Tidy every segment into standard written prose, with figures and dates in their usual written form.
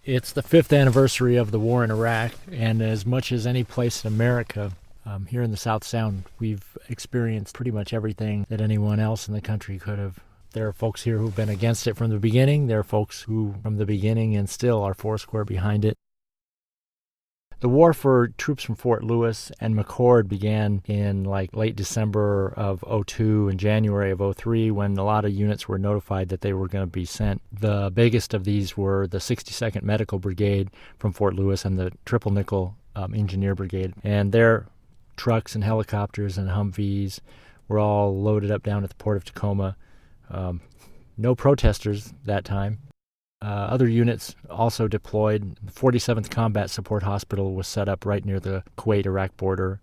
It's the 5th anniversary of the war in Iraq, and as much as any place in America, here in the South Sound, we've experienced pretty much everything that anyone else in the country could have. There are folks here who've been against it from the beginning. There are folks who, from the beginning and still, are foursquare behind it. The war for troops from Fort Lewis and McChord began in late December of '02 and January of '03 when a lot of units were notified that they were going to be sent. The biggest of these were the 62nd Medical Brigade from Fort Lewis and the Triple Nickel Engineer Brigade. And their trucks and helicopters and Humvees were all loaded up down at the port of Tacoma. No protesters that time. Other units also deployed. The 47th Combat Support Hospital was set up right near the Kuwait-Iraq border.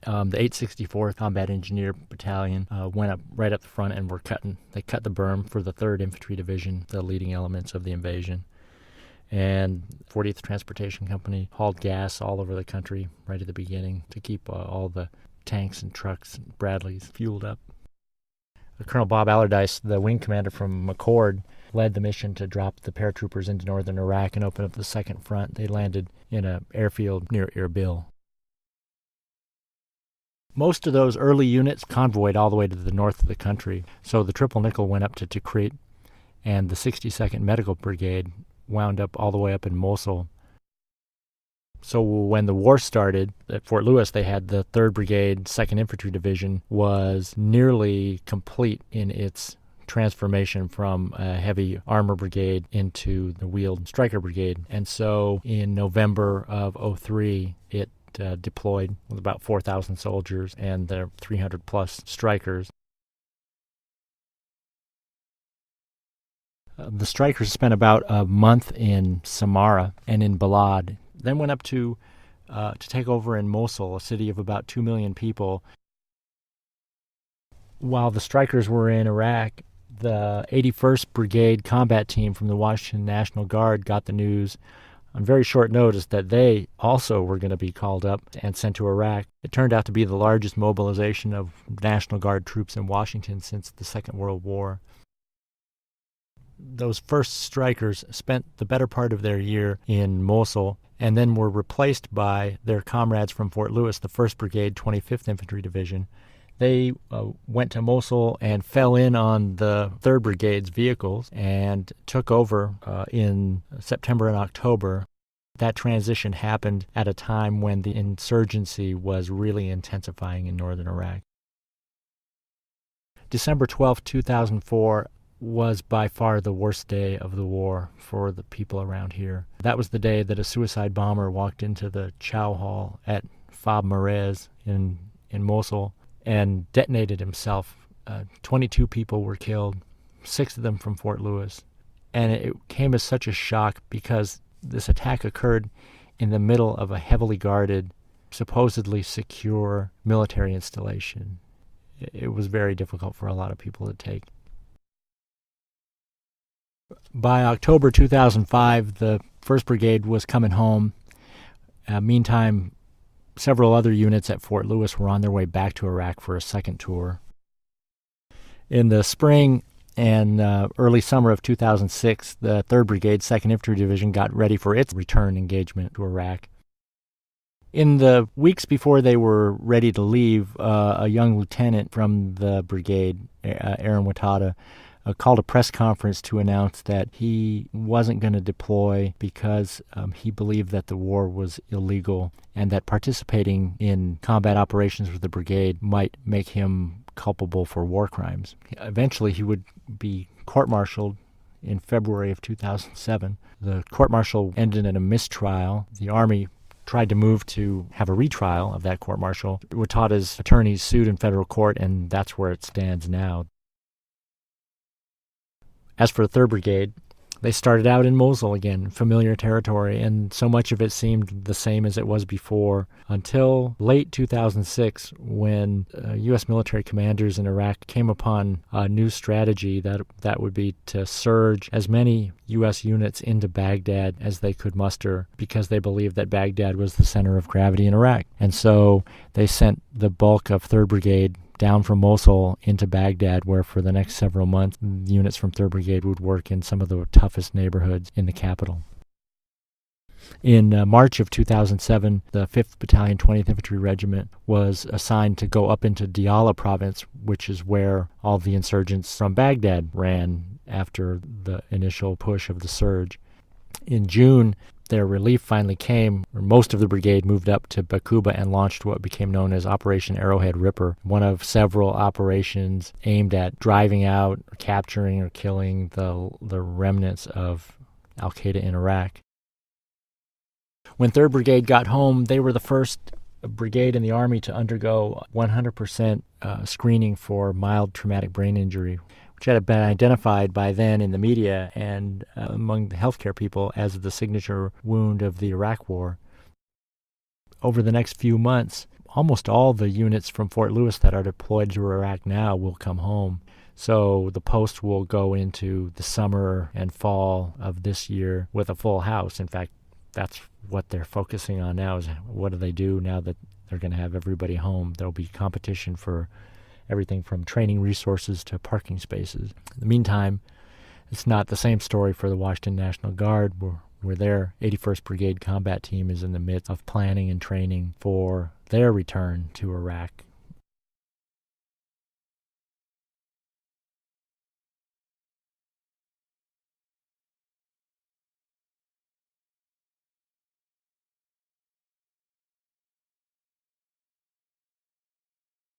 The 864th Combat Engineer Battalion went up right up the front and they cut the berm for the 3rd Infantry Division, the leading elements of the invasion. And 40th Transportation Company hauled gas all over the country right at the beginning to keep all the tanks and trucks and Bradleys fueled up. Colonel Bob Allardyce, the wing commander from McChord, led the mission to drop the paratroopers into northern Iraq and open up the second front. They landed in an airfield near Erbil. Most of those early units convoyed all the way to the north of the country, so the Triple Nickel went up to Tikrit, and the 62nd Medical Brigade wound up all the way up in Mosul. So when the war started at Fort Lewis, they had the 3rd Brigade, 2nd Infantry Division was nearly complete in its transformation from a heavy armor brigade into the wheeled striker brigade. And so in November of '03, it deployed with about 4,000 soldiers and their 300-plus strikers. The strikers spent about a month in Samarra and in Balad, then went up to take over in Mosul, a city of about 2 million people. While the strikers were in Iraq, the 81st Brigade combat team from the Washington National Guard got the news on very short notice that they also were going to be called up and sent to Iraq. It turned out to be the largest mobilization of National Guard troops in Washington since the Second World War. Those first strikers spent the better part of their year in Mosul and then were replaced by their comrades from Fort Lewis, the 1st Brigade, 25th Infantry Division. They went to Mosul and fell in on the 3rd Brigade's vehicles and took over in September and October. That transition happened at a time when the insurgency was really intensifying in northern Iraq. December 12, 2004, was by far the worst day of the war for the people around here. That was the day that a suicide bomber walked into the chow hall at Fab Marez in Mosul and detonated himself. 22 people were killed, 6 of them from Fort Lewis. And it came as such a shock because this attack occurred in the middle of a heavily guarded, supposedly secure military installation. It was very difficult for a lot of people to take. By October 2005, the 1st Brigade was coming home. Meantime, several other units at Fort Lewis were on their way back to Iraq for a second tour. In the spring and early summer of 2006, the 3rd Brigade, 2nd Infantry Division got ready for its return engagement to Iraq. In the weeks before they were ready to leave, a young lieutenant from the brigade, Aaron Watada, called a press conference to announce that he wasn't going to deploy because he believed that the war was illegal and that participating in combat operations with the brigade might make him culpable for war crimes. Eventually, he would be court-martialed in February of 2007. The court-martial ended in a mistrial. The Army tried to move to have a retrial of that court-martial. Watada's attorneys sued in federal court, and that's where it stands now. As for the 3rd Brigade, they started out in Mosul again, familiar territory, and so much of it seemed the same as it was before until late 2006 when U.S. military commanders in Iraq came upon a new strategy that would be to surge as many U.S. units into Baghdad as they could muster because they believed that Baghdad was the center of gravity in Iraq. And so they sent the bulk of 3rd Brigade down from Mosul into Baghdad, where for the next several months, units from 3rd Brigade would work in some of the toughest neighborhoods in the capital. In March of 2007, the 5th Battalion, 20th Infantry Regiment was assigned to go up into Diyala province, which is where all the insurgents from Baghdad ran after the initial push of the surge. In June, their relief finally came. Most of the brigade moved up to Bakuba and launched what became known as Operation Arrowhead Ripper, one of several operations aimed at driving out, capturing, or killing the remnants of al-Qaeda in Iraq. When 3rd Brigade got home, they were the first brigade in the Army to undergo 100% screening for mild traumatic brain injury, which had been identified by then in the media and among the healthcare people as the signature wound of the Iraq War. Over the next few months, almost all the units from Fort Lewis that are deployed to Iraq now will come home. So the post will go into the summer and fall of this year with a full house. In fact, that's what they're focusing on now, is what do they do now that they're going to have everybody home. There'll be competition for everything from training resources to parking spaces. In the meantime, it's not the same story for the Washington National Guard, where their 81st Brigade combat team is in the midst of planning and training for their return to Iraq.